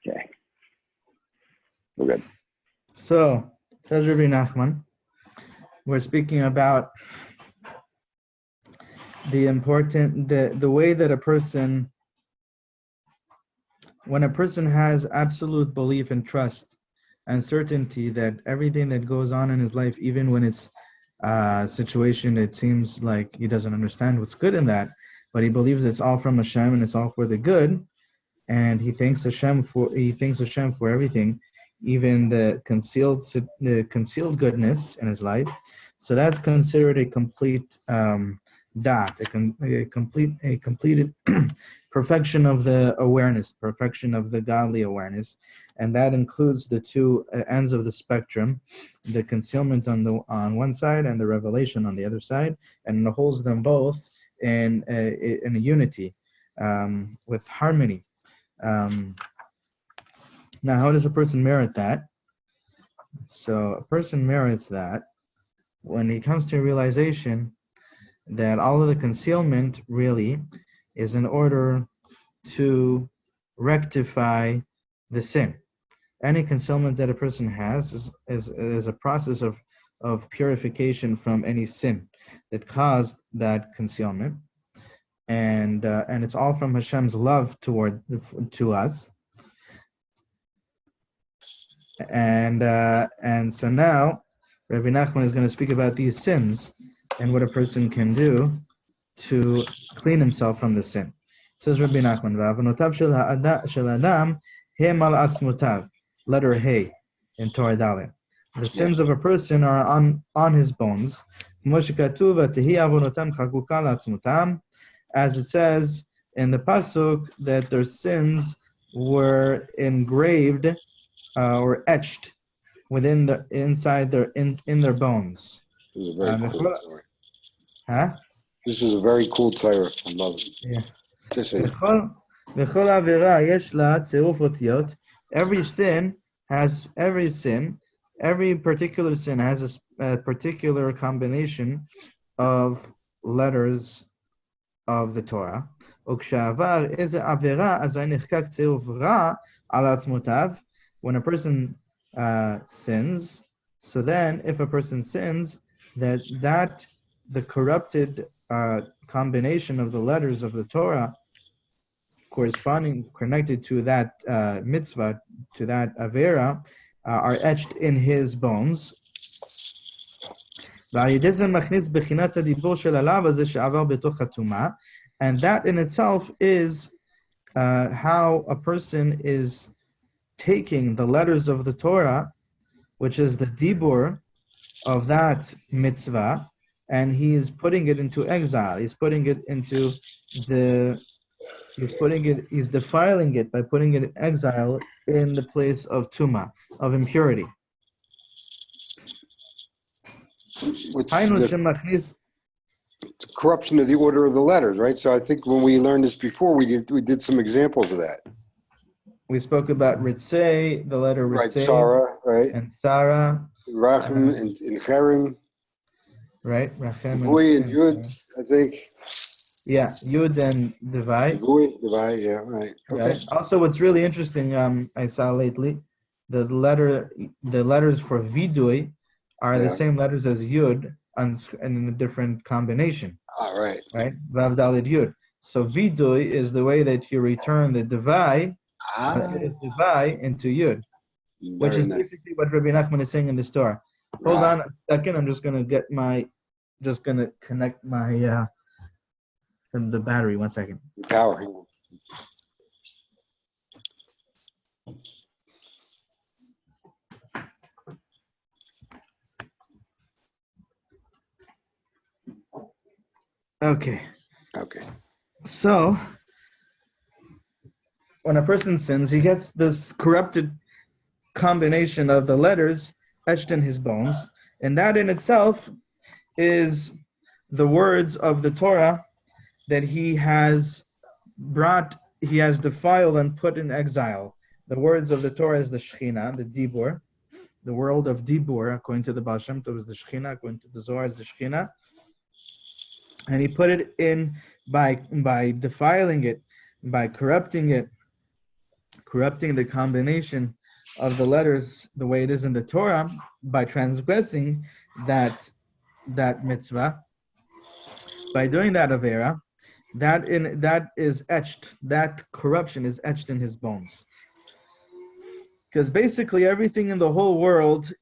Okay. We're good. So, says Rabbi Nachman, we're speaking about the way that a person, when a person has absolute belief and trust and certainty that everything that goes on in his life, even when it's a situation it seems like he doesn't understand what's good in that, but he believes it's all from Hashem and it's all for the good, and he thanks Hashem for everything, even the concealed goodness in his life. So that's considered a complete a completed perfection of the awareness, perfection of the godly awareness, and that includes the two ends of the spectrum, the concealment on one side and the revelation on the other side, and it holds them both in a unity, with harmony. Now, how does a person merit that? So a person merits that when he comes to a realization that all of the concealment really is in order to rectify the sin. Any concealment that a person has is a process of purification from any sin that caused that concealment, and it's all from Hashem's love to us. And so now Rabbi Nachman is going to speak about these sins and what a person can do to clean himself from the sin. It says Rabbi Nachman, "V'avonotav shel adam hem al atzmotav." Letter Hey in Torah Dalet. The sins of a person are on his bones. As it says in the pasuk that their sins were engraved or etched within in their bones. This is a very cool story. Huh? This is a very cool Torah. I love it. Yeah. Just say every particular sin has a particular combination of letters of the Torah. When a person sins, so then if a person sins, that the corrupted combination of the letters of the Torah connected to that mitzvah, to that avera, are etched in his bones. And that in itself is how a person is taking the letters of the Torah, which is the dibur of that mitzvah, and he's putting it into exile. He's defiling it by putting it in exile in the place of tuma, of impurity. It's corruption of the order of the letters, right? So I think when we learned this before, we did some examples of that. We spoke about Ritzei, the letter Ritzei, right? Sarah, right? And Sarah, Rachem and Cherim, right? Rachem Vui and Yud, I think. Yeah, Yud and Devai. Devai, yeah, right. Okay. Right. Also, what's really interesting, I saw lately, the letters for Vidui are the same letters as Yud in a different combination. All right. Right? Vav Daled Yud. So Vidui is the way that you return the Devai, Devai into Yud, which is basically what Rabbi Nachman is saying in the Torah. Hold on a second. I'm just gonna connect my the battery. 1 second. Power. Okay. Okay. So, when a person sins, he gets this corrupted combination of the letters etched in his bones, and that in itself is the words of the Torah that he has defiled and put in exile. The words of the Torah is the Shechina, the Dibur, the world of Dibur, according to the Baal Shem Tov, is the Shechina, according to the Zohar is the Shechina. And he put it in by defiling it, by corrupting it, corrupting the combination of the letters the way it is in the Torah by transgressing that mitzvah, by doing that avera, that is etched, that corruption is etched in his bones. Because basically everything in the whole world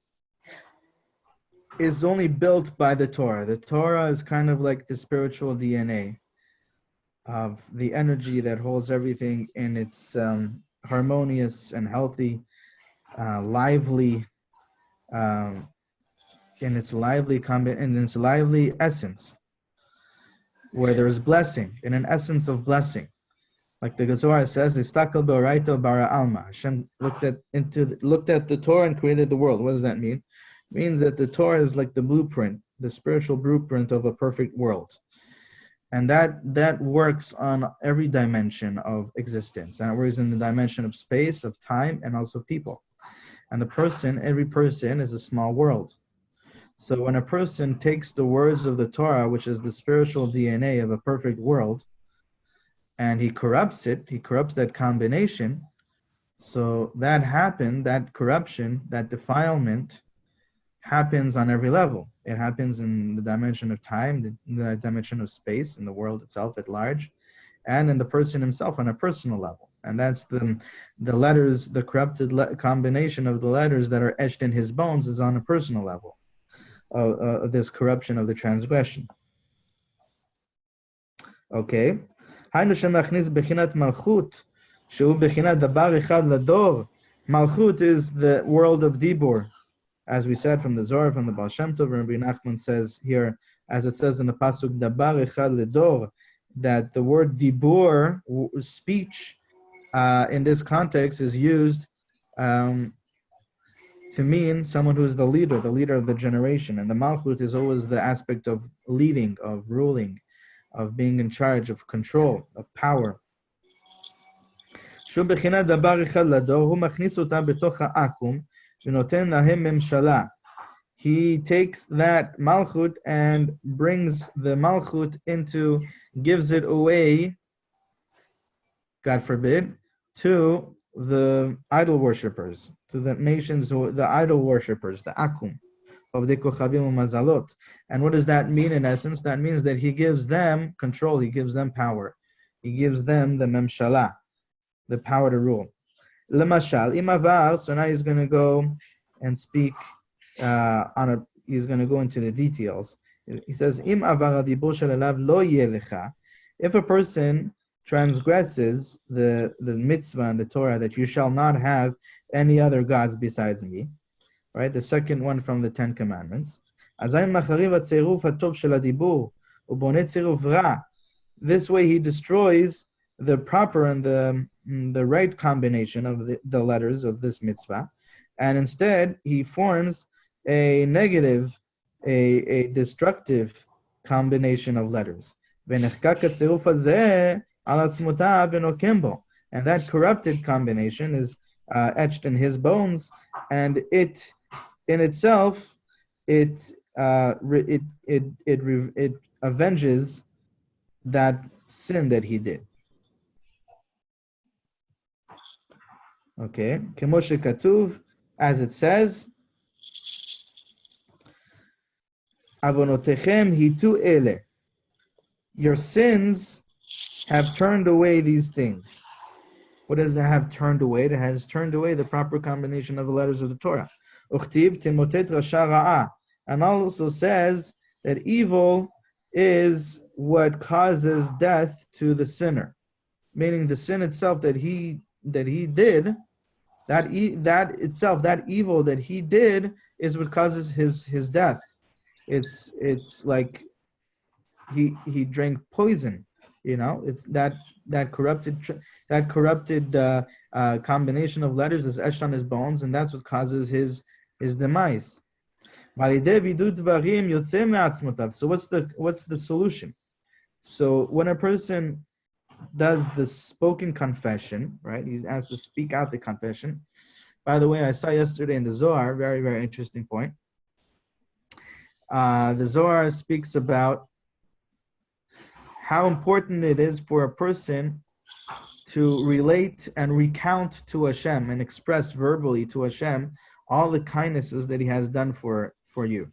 is only built by the Torah. The Torah is kind of like the spiritual DNA of the energy that holds everything in its harmonious and healthy, lively, in its lively essence, where there is blessing, in an essence of blessing. Like the Zohar says, "Istakal b'oraito bara alma." Hashem looked at the Torah and created the world. What does that mean? It means that the Torah is like the blueprint, the spiritual blueprint of a perfect world. And that works on every dimension of existence. And it works in the dimension of space, of time, and also people. And every person is a small world. So when a person takes the words of the Torah, which is the spiritual DNA of a perfect world, and he corrupts that combination, so that corruption, that defilement, happens on every level. It happens in the dimension of time, the dimension of space, in the world itself at large, and in the person himself on a personal level. And that's the letters, the corrupted combination of the letters that are etched in his bones is on a personal level of this corruption of the transgression. Okay. Malchut is the world of Dibur. As we said from the Zohar, from the Baal Shem Tov, Rabbi Nachman says here, as it says in the Pasuk, Dabar Echad Ledor, that the word Dibur, speech, in this context is used to mean someone who is the leader of the generation. And the Malchut is always the aspect of leading, of ruling, of being in charge, of control, of power. Shu b'chinat dabar echad lador, hu machnitz אותה בתוך העכו"ם, ונותן להם ממשלה. He takes that malchut and brings the malchut gives it away, God forbid, to the idol worshippers, to the nations, the idol worshippers, the akum of the kochavim umazalot. And what does that mean in essence? That means that he gives them control, he gives them power, he gives them the memshala, the power to rule. Lemashal imavar. So now he's going to go and speak he's going to go into the details. He says, Im avar adibur shel elav lo yeh lecha. If a person transgresses the mitzvah and the Torah that you shall not have any other gods besides me, right? The second one from the 10 Commandments. This way he destroys the proper and the right combination of the letters of this mitzvah, and instead he forms a negative, a destructive combination of letters. And that corrupted combination is etched in his bones, and it in itself it avenges that sin that he did. Okay, Kemoshe Katuv, as it says, Avonotechem hitu ele. Your sins have turned away these things. What does it have turned away? It has turned away the proper combination of the letters of the Torah. Uchtiv timotet rasha ra'ah. And also says that evil is what causes death to the sinner. Meaning the sin itself that he did, that evil that he did is what causes his death. It's like he drank poison, it's that corrupted combination of letters is etched on his bones, and that's what causes his demise. So what's the solution? So when a person does the spoken confession, right? He's asked to speak out the confession. By the way, I saw yesterday in the Zohar, very, very interesting point. The Zohar speaks about how important it is for a person to relate and recount to Hashem and express verbally to Hashem all the kindnesses that He has done for you,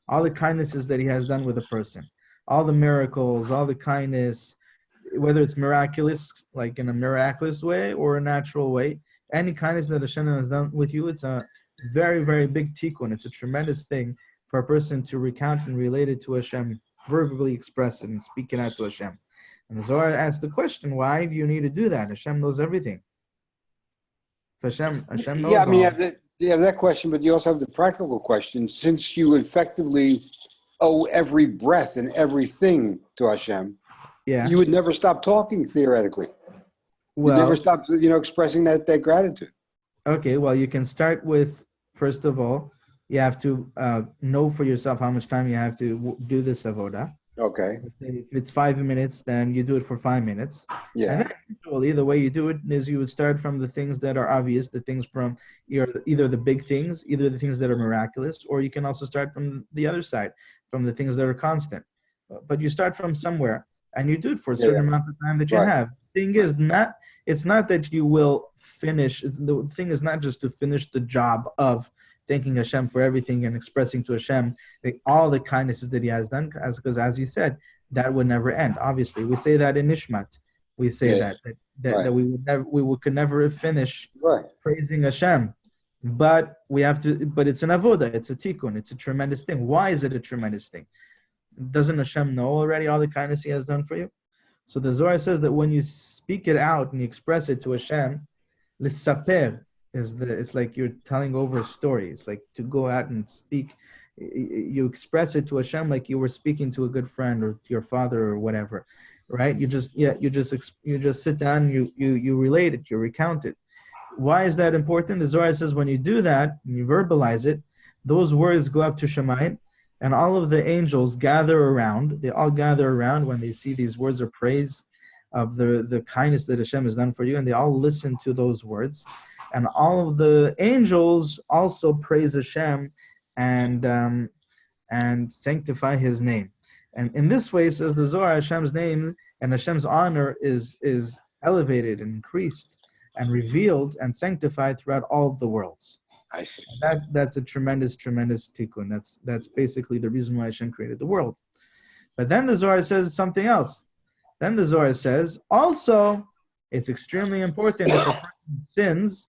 all the kindnesses that He has done with a person, all the miracles, all the kindness, whether it's miraculous, like in a miraculous way or a natural way, any kindness that Hashem has done with you, it's a very, very big tikkun. It's a tremendous thing for a person to recount and relate it to Hashem, verbally express it and speak it out to Hashem. And the Zohar asks the question, why do you need to do that? Hashem knows everything. Hashem knows yeah, I mean, all. you have that question, but you also have the practical question. Since you effectively owe every breath and everything to Hashem, Yeah. you would never stop talking, theoretically. Well, You never stop, expressing that gratitude. okay, well, you can start with, first of all, you have to know for yourself how much time you have to do this avodah. Okay. If it's 5 minutes, then you do it for 5 minutes. Yeah. And then usually the way you do it is you would start from the things that are obvious, the things from either the big things, either the things that are miraculous, or you can also start from the other side, from the things that are constant. But you start from somewhere, and you do it for a certain amount of time that you have. The thing is it's not that you will finish. The thing is not just to finish the job of thanking Hashem for everything and expressing to Hashem all the kindnesses that He has done, because as you said, that would never end. Obviously, we say that in Nishmat. We say that we could never finish praising Hashem. But we have to. But it's an avodah. It's a tikkun. It's a tremendous thing. Why is it a tremendous thing? Doesn't Hashem know already all the kindness He has done for you? So the Zohar says that when you speak it out and you express it to Hashem, l'saper, it's like you're telling over a story. It's like to go out and speak. You express it to Hashem like you were speaking to a good friend or to your father or whatever, right? You just sit down, you relate it, you recount it. Why is that important? The Zohar says when you do that, and you verbalize it, those words go up to Shemayim, and all of the angels gather around. They all gather around when they see these words of praise of the kindness that Hashem has done for you, and they all listen to those words. And all of the angels also praise Hashem and sanctify His name. And in this way, says the Zohar, Hashem's name and Hashem's honor is elevated and increased and revealed and sanctified throughout all of the worlds. I see. That's a tremendous, tremendous tikkun. That's basically the reason why Hashem created the world. But then the Zohar says something else. Then the Zohar says, also, it's extremely important if a person sins,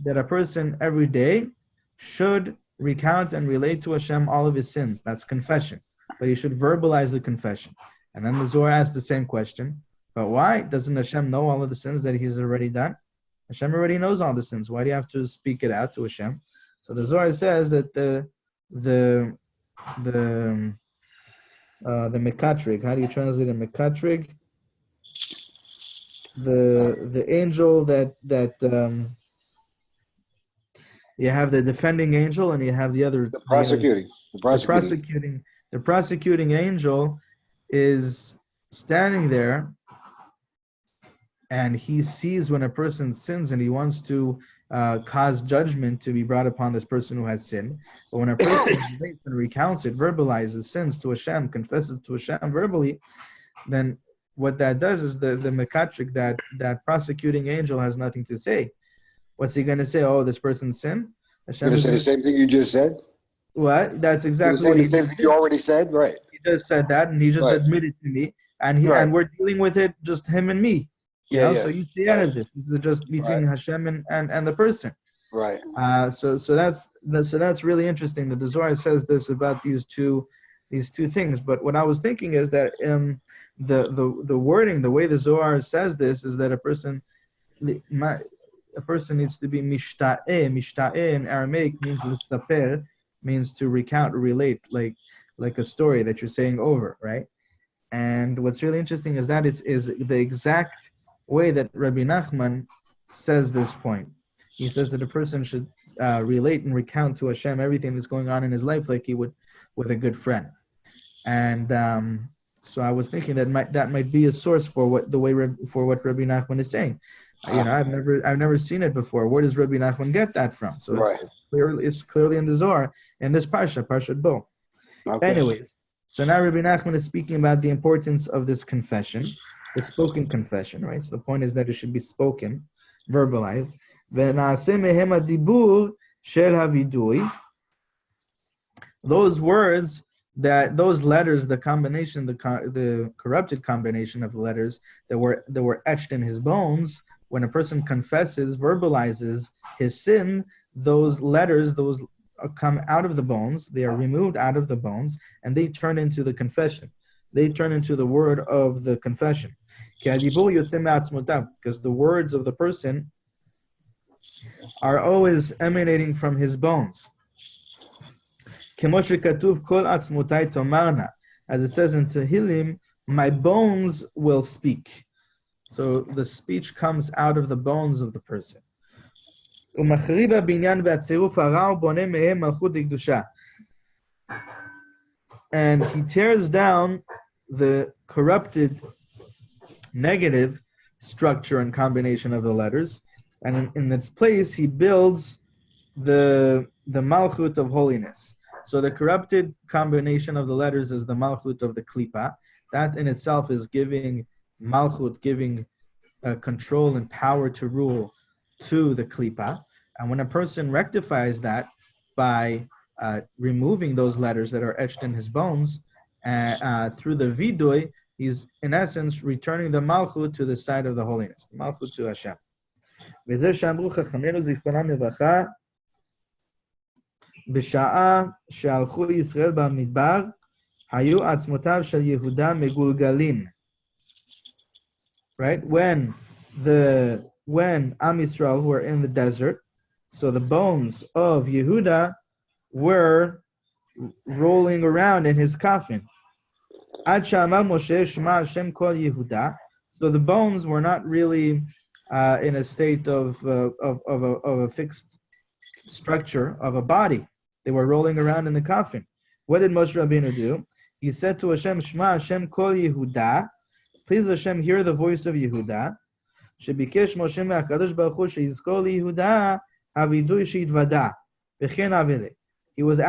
that a person every day should recount and relate to Hashem all of his sins. That's confession. But he should verbalize the confession. And then the Zohar asks the same question. But why? Doesn't Hashem know all of the sins that He's already done? Hashem already knows all the sins. Why do you have to speak it out to Hashem? So the Zohar says that the mekatrig. How do you translate a mekatrig? The angel that you have the defending angel and you have the other the prosecuting angel is standing there, and he sees when a person sins and he wants to cause judgment to be brought upon this person who has sinned. But when a person relates and recounts it, verbalizes sins to Hashem, confesses to Hashem verbally, then what that does is the mekatrik, that prosecuting angel, has nothing to say. What's he going to say? Oh, this person sinned? Hashem going to say the same thing you just said? What? That's exactly what he said. The same thing you already said? Right. He just said that, and he just admitted to me. And and we're dealing with it, just him and me. So you see out of this. This is just between Hashem and the person. Right. So that's really interesting that the Zohar says this about these two things. But what I was thinking is that the wording, the way the Zohar says this, is that a person needs to be mishta'eh. Mishta'eh in Aramaic means l'saper, means to recount, relate, like a story that you're saying over, right? And what's really interesting is that is the exact way that Rabbi Nachman says this point. He says that a person should relate and recount to Hashem everything that's going on in his life like he would with a good friend. And so I was thinking that might be a source for what Rabbi Nachman is saying. I've never seen it before. Where does Rabbi Nachman get that from? So it's clearly in the Zohar, in this Parshat Bo. Okay. Anyways, so now Rabbi Nachman is speaking about the importance of this confession. the spoken confession, right? So the point is that it should be spoken, verbalized. ונעשה מהם הדיבור של הווידוי. Those words, those letters, the combination, the corrupted combination of letters that were etched in his bones, when a person confesses, verbalizes his sin, those letters, those come out of the bones, they are removed out of the bones, and they turn into the confession. They turn into the word of the confession. Because the words of the person are always emanating from his bones. As it says in Tehillim, my bones will speak. So the speech comes out of the bones of the person. And he tears down the corrupted, negative structure and combination of the letters, and in its place he builds the malchut of holiness. So the corrupted combination of the letters is the malchut of the klipa. That in itself is giving malchut, giving control and power to rule to the klipa. And when a person rectifies that by removing those letters that are etched in his bones through the vidui, he's in essence returning the malchut to the side of the holiness, the malchut to Hashem. וזה שאמרו חכמינו זיכרונם לברכה, בשעה שהלכו ישראל במדבר, היו עצמותיו של יהודה מגולגלים. Right? When Am Yisrael were in the desert, so the bones of Yehuda were rolling around in his coffin. Ad she'amar Moshe Shema Hashem Kol Yehuda. So the bones were not really in a state of a fixed structure of a body. They were rolling around in the coffin. What did Moshe Rabbeinu do? He said to Hashem, Shema Hashem Kol Yehuda. Please Hashem, hear the voice of Yehuda. Shebikesh Moshe me'akadosh baruch hu she'yizkor liYehuda havidui she'yitvada v'chen avele. He was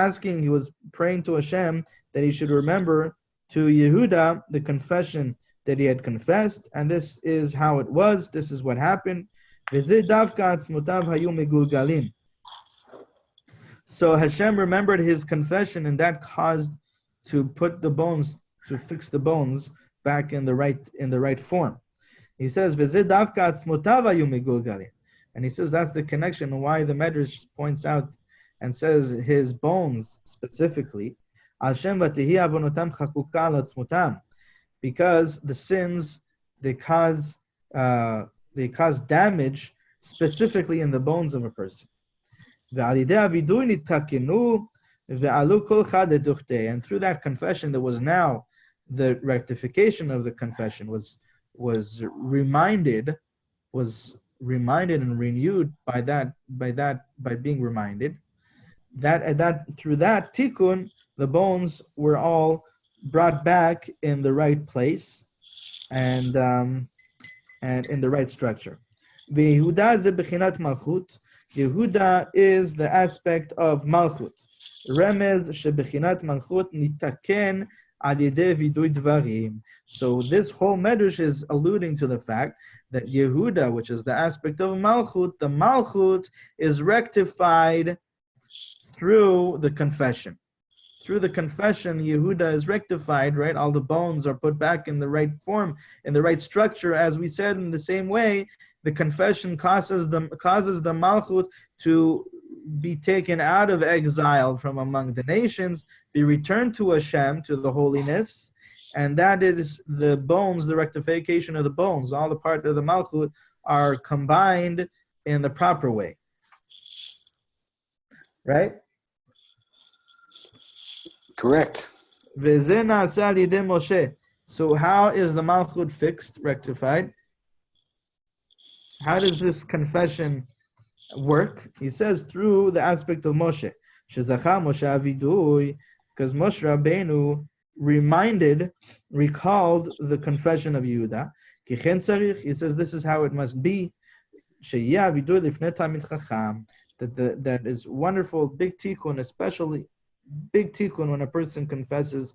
praying to Hashem that he should remember to Yehuda the confession that he had confessed, and this is how it was, this is what happened. So Hashem remembered his confession, and that caused to fix the bones back in the right form. He says, and he says that's the connection why the Medrash points out and says his bones specifically, because the sins they cause damage specifically in the bones of a person. And through that confession, there was now the rectification of the confession was reminded and renewed by being reminded that through that tikkun the bones were all brought back in the right place and in the right structure. Yehuda is the aspect of malchut. Remez shebechinat malchut nitaken ad yedei vidui dvarim. So this whole medrash is alluding to the fact that Yehuda, which is the aspect of malchut, the malchut is rectified through the confession. Through the confession, Yehuda is rectified, right? All the bones are put back in the right form, in the right structure. As we said, in the same way, the confession causes the malchut to be taken out of exile from among the nations, be returned to Hashem, to the holiness, and that is the bones, the rectification of the bones. All the part of the malchut are combined in the proper way. Right? Correct. So how is the malchut fixed, rectified? How does this confession work? He says through the aspect of Moshe. Because Moshe Rabbeinu recalled the confession of Yehuda. He says this is how it must be. That is wonderful, big tikkun, especially big tikkun when a person confesses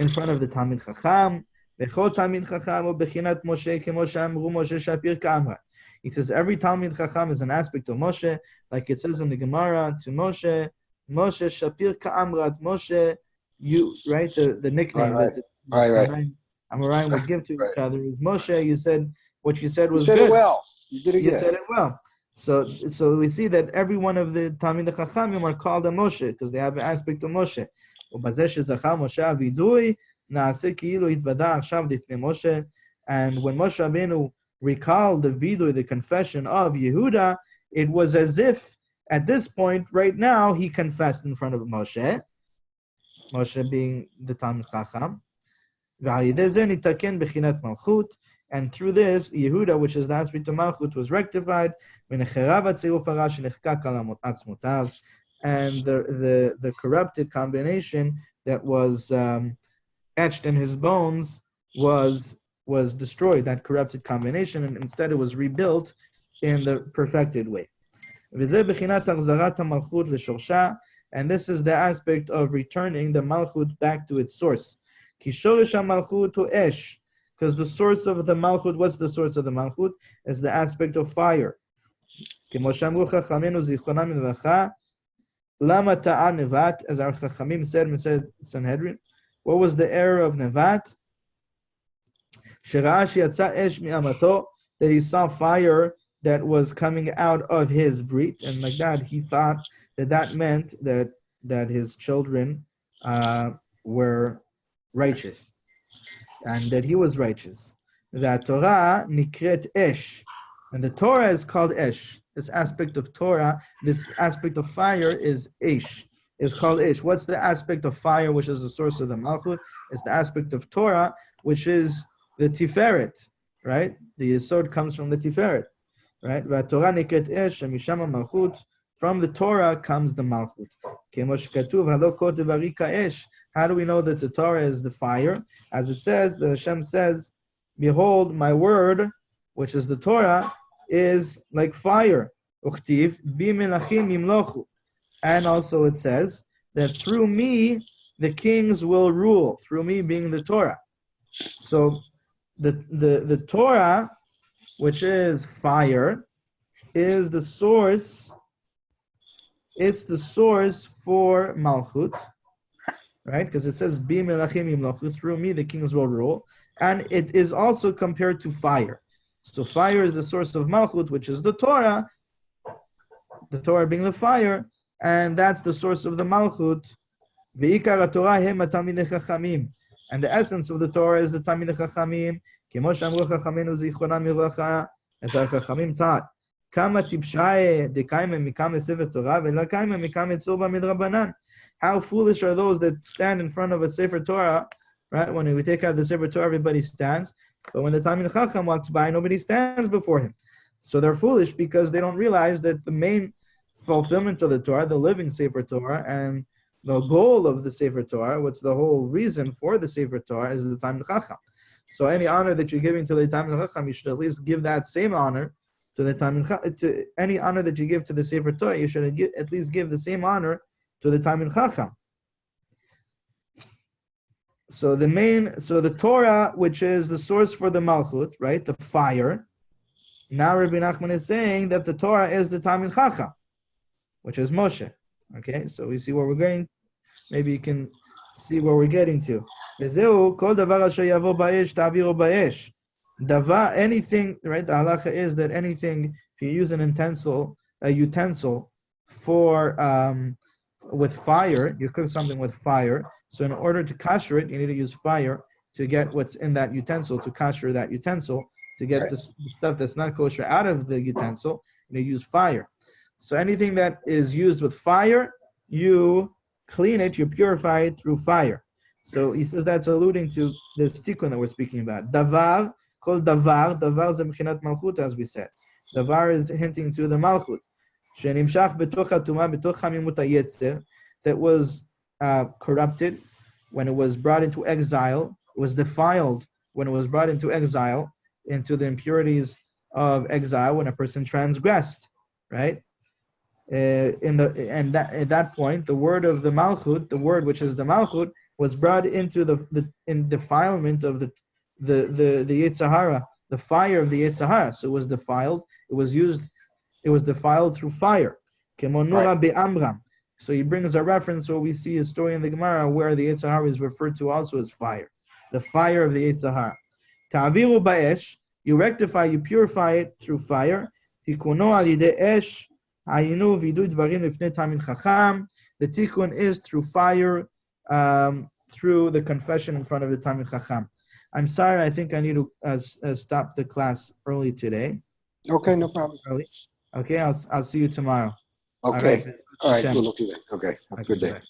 in front of the Talmid Chacham, וכל תלמיד חכם הוא בחינת משה, כמו שאמרו משה שפיר כאמרה. He says every Talmid Chacham is an aspect of Moshe, like it says in the Gemara to Moshe, Moshe Shapir Ka'amrat, Moshe, you, right? The nickname that the Amoraim would give to each other is Moshe. You said what you said was good. You said good. it well. You did it good. You said it well. So we see that every one of the Talmid Chachamim are called a Moshe because they have an aspect of Moshe. And when Moshe Rabbeinu recalled the vidui, the confession of Yehuda, it was as if at this point, right now, he confessed in front of Moshe, Moshe being the Talmid Chacham. And through this, Yehuda, which is the aspect of Malchut, was rectified. And the corrupted combination that was etched in his bones was destroyed, that corrupted combination, and instead it was rebuilt in the perfected way. And this is the aspect of returning the Malchut back to its source. Because the source of the Malchut, what's the source of the Malchut? Is the aspect of fire. As our Chachamim said in Sanhedrin, what was the error of Nevat? That he saw fire that was coming out of his breed, and like that he thought that meant that his children were righteous, and that he was righteous. That Torah nikret esh, and the Torah is called esh. This aspect of Torah, this aspect of fire is esh. Is called esh. What's the aspect of fire, which is the source of the Malchut? It's the aspect of Torah, which is the Tiferet, right? The Yesod comes from the Tiferet, right? Torah nikret esh, mishama Malchut. From the Torah comes the Malchut. How do we know that the Torah is the fire? As it says, the Hashem says, behold, my word, which is the Torah, is like fire. And also it says that through me, the kings will rule, through me being the Torah. So the Torah, which is fire, is the source. It's the source for Malchut, right? Because it says, Bi melachim yimlochu, through me the kings will rule. And it is also compared to fire. So fire is the source of Malchut, which is the Torah being the fire, and that's the source of the Malchut. Ve'ikar Torah hem Talmidei Chachamim. And the essence of the Torah is the Talmidei Chachamim. Kemo she'amru Chachamenu zichronam livracha, as our Chachamim taught. Kama tipshae dekaime mikame sefer Torah ve'lakaime mikame tzurba midrabanan. How foolish are those that stand in front of a sefer Torah, right? When we take out the sefer Torah, everybody stands. But when the Talmid Chacham walks by, nobody stands before him. So they're foolish because they don't realize that the main fulfillment of the Torah, the living sefer Torah, and the goal of the sefer Torah, what's the whole reason for the sefer Torah, is the Talmid Chacham. So any honor that you're giving to the Talmid Chacham, you should at least give that same honor to the Talmid Chacham. To any honor that you give to the sefer Torah, you should at least give the same honor to the Talmid Chacham. So the Torah, which is the source for the Malchut, right, the fire. Now Rabbi Nachman is saying that the Torah is the Talmid Chacham, which is Moshe. Okay, so we see where we're going. Maybe you can see where we're getting to. Anything, right? The halacha is that anything, if you use a utensil for with fire, you cook something with fire. So in order to kasher it, you need to use fire to get what's in that utensil, to kasher that utensil, to get the stuff that's not kosher out of the utensil, you need to use fire. So anything that is used with fire, you clean it, you purify it through fire. So he says that's alluding to this tikkun that we're speaking about. Davar, called davar is a mechinat malchut, as we said. Davar is hinting to the malchut. Shenimshach betoch hatuma betoch hamimut hayetzer, that was corrupted when it was brought into exile, was defiled when it was brought into exile, into the impurities of exile when a person transgressed, right? At that point, the word of the Malchut, the word which is the Malchut, was brought into the defilement of Yetzer Hara, the fire of the Yetzer Hara. So it was defiled. It was defiled through fire. Kemonura be'amram. So he brings a reference where we see a story in the Gemara where the Yetzer Hara is referred to also as fire. The fire of the Yetzer Hara. Ta'aviru ba'esh, you rectify, you purify it through fire. Tikuno al yidei esh, hayinu vidu dvarim lifnei tamid chacham. The tikkun is through fire, through the confession in front of the Talmid Chacham. I'm sorry, I think I need to stop the class early today. Okay, no problem. Early. Okay, I'll see you tomorrow. Okay. All right, we'll look at that. Okay, have a good day.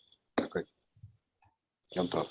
Okay. Yom Tov.